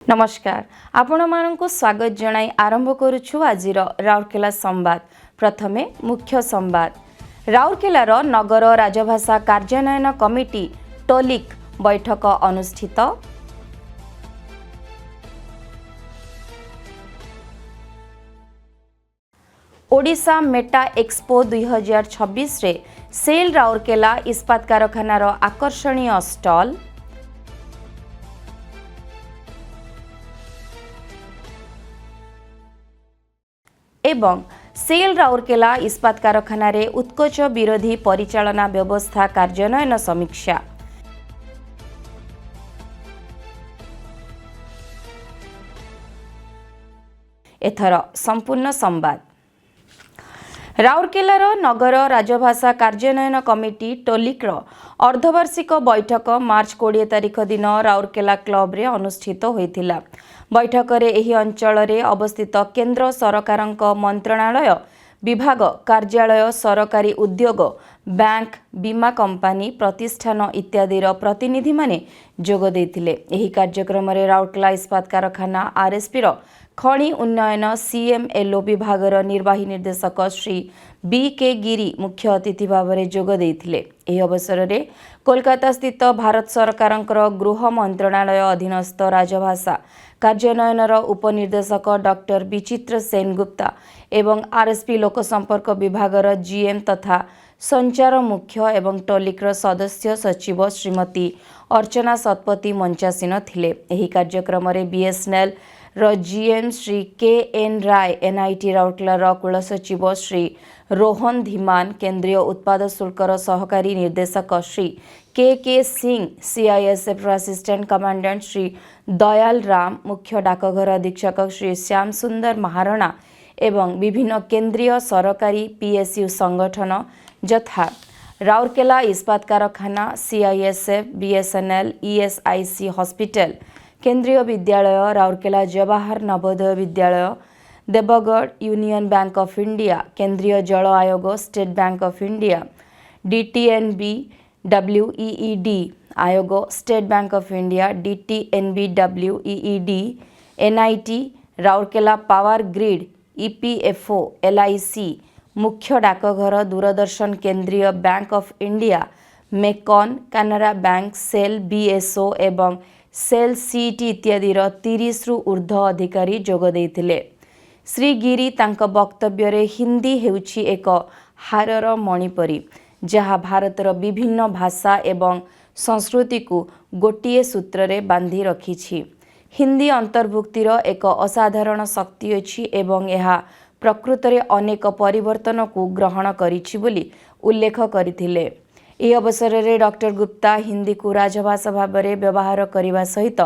नमस्कार आपण मानक स्वागत जनाई आरंभ करुछु आजिर राउरकेला संवाद। प्रथमे मुख्य संवाद। राउरकेलार नगर राजभाषा कार्यान्वयन कमिटी टोलिक बैठक अनुष्ठित। ओडिशा मेटा एक्सपो 2026 रे सेल राउरकेला इस्पात कारखानार आकर्षणीय स्टॉल। एवं सेल राउरकेला इस्पात कारखाना रे उत्कोच विरोधी परिचालना व्यवस्था कार्यान्वयन समीक्षा। एथर संपूर्ण संवाद। राउरकेलार नगर राजभाषा कार्यान्वयन कमिटी टोलिक्र अर्धवार्षिक बैठक मार्च 20 तारिख दिन राउरकेला क्लब रे अनुष्ठित होइथिला। बैठक रे एही अंचल रे अवस्थित केंद्र सरकारक मंत्रणालय विभाग कार्यालय सरकारी उद्योग बैंक बीमा कंपनी प्रतिष्ठान इत्यादि प्रतिनिधि माने जोग देथिले। एही कार्यक्रम रे राउरकेला इस्पात कारखाना आरएसपी रो खणी उन्नयन सीएमएलओ विभागर निर्वाही निर्देशक श्री बीके गिरी मुख्य अतिथि भाव में जोग देथिले। एही अवसर रे कोलकाता स्थित भारत सरकारंकर गृह मंत्रणालय अधीनस्थ राजभाषा कार्यान्वयनर उपनिर्देशक डॉक्टर विचित्र सेनगुप्ता एवं आरएसपी लोकसंपर्क विभागर जीएम तथा संचार मुख्य एवं टोलिक्र सदस्य सचिव श्रीमती अर्चना सतपथी मंचासीन थिले। एही कार्यक्रम रे बीएसएनएल जीएम श्री के.एन. राय, एनआईटी राउरकेला कुलसचिव श्री रोहन धीमान, केंद्रीय उत्पाद शुल्कर सहकारी निर्देशक श्री के Singh, CISF assistant commandant Shri Dayal Ram, मुख्य डाकघर अधीक्षक श्री श्याम सुंदर महाराणा एवं विभिन्न केंद्रीय सरकारी पीएसयू संगठन यथा राउरकेला इस्पात कारखाना, सीआईएसएफ, बीएसएनएल, ईएसआईसी हॉस्पिटल, केंद्रीय विद्यालय Rourkela Jawahar Navodaya Vidyalaya, Deogarh union bank of India, Kendriya Jal Ayog, state bank of India, DTNB WEED आयोग, state bank of India, DTNB WEED, NIT Rourkela power grid, EPFO, LIC, मुख्य डाकघर, Doordarshan, Kendriya bank of India, MECON, Canara bank, SAIL BSO एवं SAIL CT इत्यादि 30 रु ऊर्ध्व अधिकारी जोग देथिले। श्री गिरी तांक वक्तव्य रे हिंदी हेउछि एक हारर मणिपरी जहाँ भारतर विभिन्न भाषा एवं संस्कृति को गोटिए सूत्र रे बांधी रखिछि। हिंदी अंतर्भुक्तिर एक असाधारण शक्ति अछि एवं यह प्रकृत रे अनेक परिवर्तन को ग्रहण करिछि बोली उल्लेख करथिले। एही अवसर में डॉक्टर गुप्ता हिंदी को राजभाषा भाव में व्यवहार करने सहित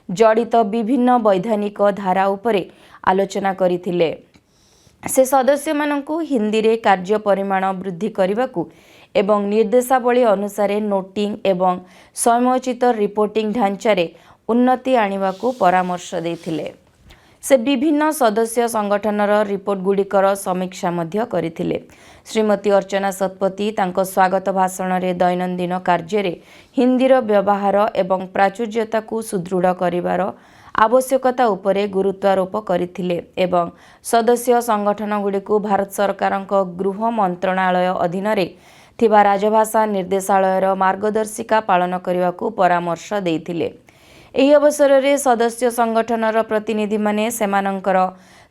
जड़ित विभिन्न वैधानिक धारा उपरे आलोचना करथिले। से सदस्य मानकु हिंदी रे कार्य परिमाण वृद्धि करने को एवं निर्देशावली अनुसार नोटिंग एवं समयोचित रिपोर्टिंग ढांचारे उन्नति आनिबा को परामर्श देथिले। से विभिन्न सदस्य संगठनर रिपोर्ट गुड़िकर समीक्षा मध्य करथिले। श्रीमती अर्चना सतपथी तांको स्वागत भाषण में दैनंदिन कार्य रे हिंदीर व्यवहार एवं प्राचुर्यता को सुदृढ़ करिवार आवश्यकता उपरे गुरुत्वारोप करथिले एवं सदस्य संगठन गुड़िक भारत सरकारक गृह मंत्रणालय अधीन रे थिबा राजभाषा निर्देशालयर मार्गदर्शिका पालन करने को परामर्श देथिले। एही अवसर में सदस्य संगठनर प्रतिनिधि माने सेमानंकर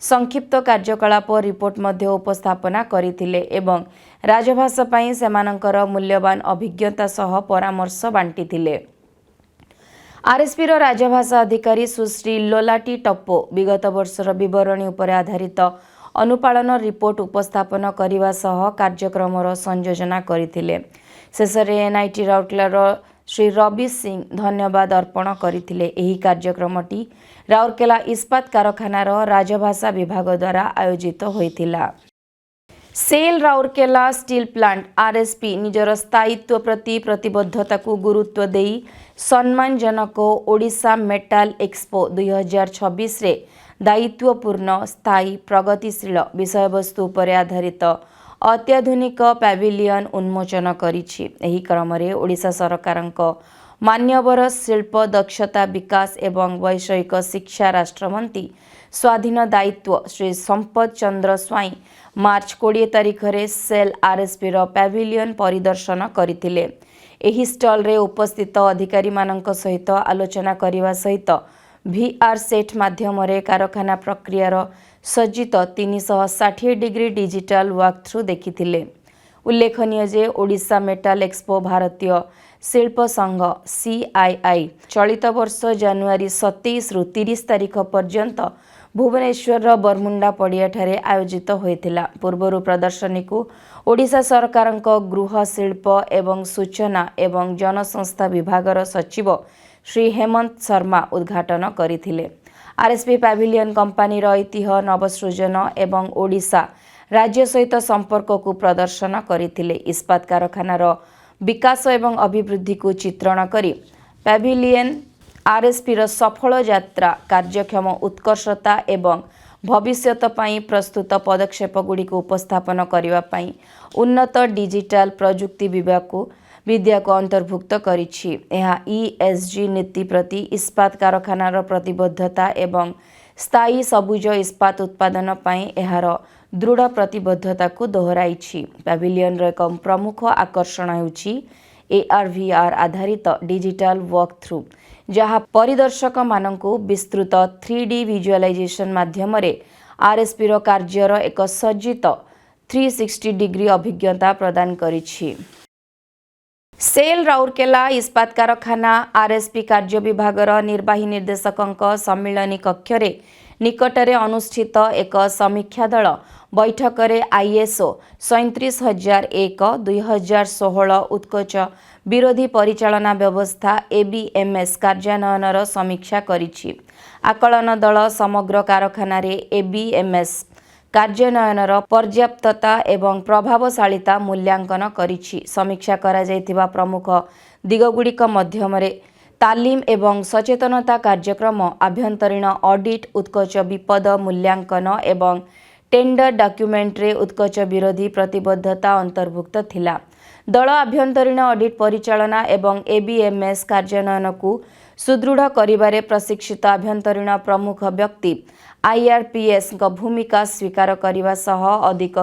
संक्षिप्त कार्यकलाप रिपोर्ट मध्य उपस्थापना करथिले एवं राजभाषा पई सेमानंकर मूल्यवान अभिज्ञता सह परामर्श बांटिथिले। आरएसपी रो राजभाषा अधिकारी सुश्री लोलाटी टप्पो विगत वर्षर विवरणी उपर आधारित अनुपालन रिपोर्ट उपस्थापन करने सह कार्यक्रमर संयोजना करथिले। शेषरे एनआईटी राउरकेलार श्री रवि सिंह धन्यवाद अर्पण करथिले। एही कार्यक्रमटी राउरकेला इस्पात कारखानार राजभाषा विभाग द्वारा आयोजित होइथिला। SAIL Rourkela steel plant RSP निजर स्थायित्व प्रति प्रतिबद्धता को गुरुत्व देई सम्मानजनक ओडिशा मेटाल एक्सपो 2026 रे दायित्वपूर्ण स्थायी प्रगतिशील विषयवस्तु पर आधारित अत्याधुनिक पैविलियन उन्मोचन करिछि। एही क्रम रे ओडिशा सरकारक मान्यवर शिल्प दक्षता विकास एवं वैषयिक शिक्षा राष्ट्रमंत्री स्वाधीन दायित्व श्री संपत चंद्र स्वाई मार्च 20 तारिख रे सेल आरएसपी रो पैविलियन परिदर्शन करथिले। एही स्टॉल रे उपस्थित अधिकारी मानक सहित आलोचना करिवा सहित VR सेट माध्यम रे कारखाना प्रक्रियार सज्जित 360 डिग्री डिजिटल वॉक थ्रू देखिथिले। उल्लेखनीय जे ओडिशा मेटाल एक्सपो भारतीय शिल्प संघ CII चलित वर्ष जनवरी 27 रु 30 तारिख पर्यंत भुवनेश्वर बरमुंडा पड़िया ठारे आयोजित होइथिला। पूर्वरु प्रदर्शनी को ओडिशा सरकारक गृह शिल्प एवं सूचना एवं जनसंस्था विभागर सचिव श्री हेमंत शर्मा उद्घाटन करथिले। आरएसपी पैविलियन कंपनी ऐतिह्य नवसृजन एवं ओडिशा राज्य सहित संपर्क को प्रदर्शन करथिले। इस्पात कारखानार विकास एवं अभिवृद्धि को चित्रण करी पैविलियन आरएसपी रो सफल यात्रा कार्यक्षम उत्कर्षता एवं भविष्यत पई प्रस्तुत पदक्षेप गुडी को उपस्थापन करिवा पई उन्नत डिजिटल प्रजुक्ति विद्या को अंतर्भुक्त करिछि। एहा ESG नीति प्रति इस्पात कारखानार प्रतिबद्धता एवं स्थायी सबुज इस्पात उत्पादन पई एहार दृढ़ प्रतिबद्धता को दोहराइछि। पैविलियन रो एक प्रमुख आकर्षण हेउछि AR/VR आधारित डिजिटल वॉक थ्रू, जहाँ परिदर्शक मानकु विस्तृत 3D विजुअलाइजेशन माध्यम रे आरएसपी रो कार्यर एक सज्जित 360 डिग्री अभिज्ञता प्रदान करिछि। सेल राउरकेला इस्पात कारखाना आरएसपी कार्य विभागर निर्वाही निर्देशकंक सम्मिलनी कक्षरे निकटरे अनुष्ठित एक समीक्षा दल बैठक रे ISO 37001/2016 उत्कोच विरोधी परिचालना व्यवस्था ABMS कार्यान्वयनर समीक्षा करिछि। आकलन दल समग्र कारखाना रे ABMS कार्यान्वयनर पर्याप्तता एवं प्रभावशालीता मूल्यांकन करिछि। समीक्षा करा जायतिबा प्रमुख दिगगुड़िक मध्यमरे तालीम एवं सचेतनता कार्यक्रम, आभ्यंतरीण ऑडिट, उत्कोच विपद मूल्यांकन एवं टेंडर डॉक्यूमेंट रे उत्कोच विरोधी प्रतिबद्धता अंतर्भुक्त थिला। दल आभ्यंतरीण ऑडिट परिचालना एवं ABMS कार्यान्वयन को सुदृढ़ करिबारे प्रशिक्षित आभ्यंतरीण प्रमुख व्यक्ति IRPS का भूमिका स्वीकार करिवा सह अधिक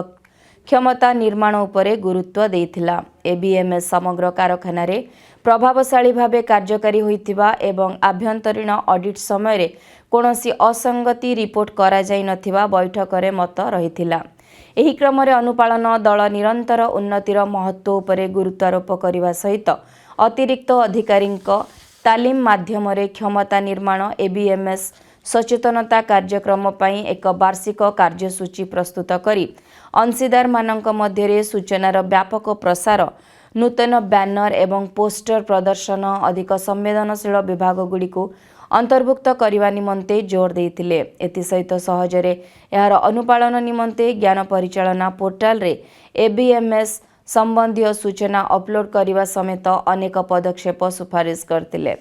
क्षमता निर्माण उपरे गुरुत्व देइथिला। ABMS समग्र कारखाना रे प्रभावशाली भावे कार्यकारी होइथिबा एवं आभ्यंतरीण ऑडिट समय रे कोनोसी असंगति रिपोर्ट करा जाय नथिबा बैठक रे मत रहिथिला। एही क्रम रे अनुपालन दल निरंतर उन्नतिर महत्व उपरे गुरुत्वारोप करिवा सहित अतिरिक्त अधिकारींक तालीम माध्यम रे क्षमता निर्माण ABMS सचेतनता कार्यक्रम पई एक वार्षिक कार्यसूची प्रस्तुत करी अंशीदार मानक मध्यरे सूचनार व्यापक प्रसार, नूतन बैनर एवं पोस्टर प्रदर्शन, अधिक संवेदनशील विभाग गुडी को अंतर्भुक्त करने निमंते जोर देइथिले। एति सहित सहजरे यार अनुपालन निमंते ज्ञान परिचालना पोर्टाल रे ABMS संबंधी सूचना अपलोड करने समेत अनेक पदक्षेप सुपारिश करथिले।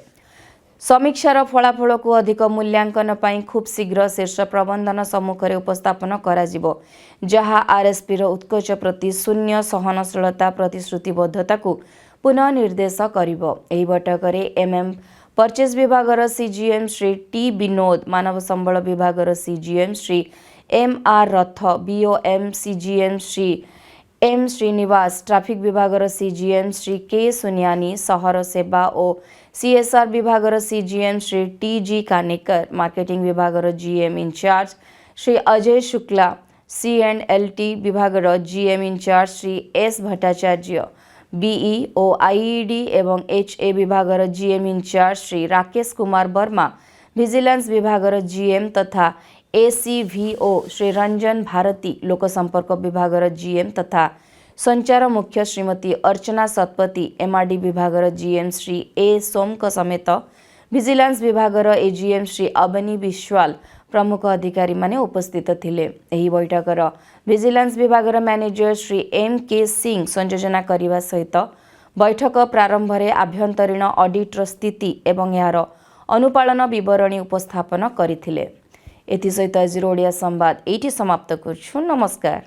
समीक्षार फलाफल को अधिक मूल्यांकन पई खूब शीघ्र शीर्ष प्रबंधन सम्मुख रे उपस्थापन कराजिबो, जहाँ आरएसपी रो उत्कोच प्रति शून्य सहनशीलता प्रतिश्रुतिबद्धता को पुनः निर्देश करिबो। एही बैठक रे MM परचेज विभागर CGM श्री T विनोद, मानव संबल विभागर CGM Shri MR Rath, BOM CGM Shri M Srinivas, traffic विभागर CGM श्री K सुनियानी, सहर सेवा और CSR विभागर CGM Shri TG Kanekar, marketing विभागर GM incharge Shri Ajay Shukla, C&LT विभागर GM incharge Shri S Bhattacharya, BE और IED एवं HA विभागर GM incharge Shri Rakesh Kumar Verma, vigilance विभागर GM तथा ACVO श्री रंजन भारती, लोक संपर्क विभागर GM तथा संचार मुख्य श्रीमती अर्चना Satpathy, MRD विभागर GM Shri A Somak समेत विजिलेंस विभागर AGM श्री अबनी विश्वाल प्रमुख अधिकारी माने उपस्थित थिले। एही बैठकर विजिलेंस विभागर मैनेजर श्री MK सिंह संयोजना करने सहित बैठक प्रारंभ में आभ्यंतरीण ऑडिटर स्थिति एवं यार अनुपालन विवरणी उपस्थापन करथिले। एथि सहित आज ओडिया संवाद एठी समाप्त करछु। नमस्कार।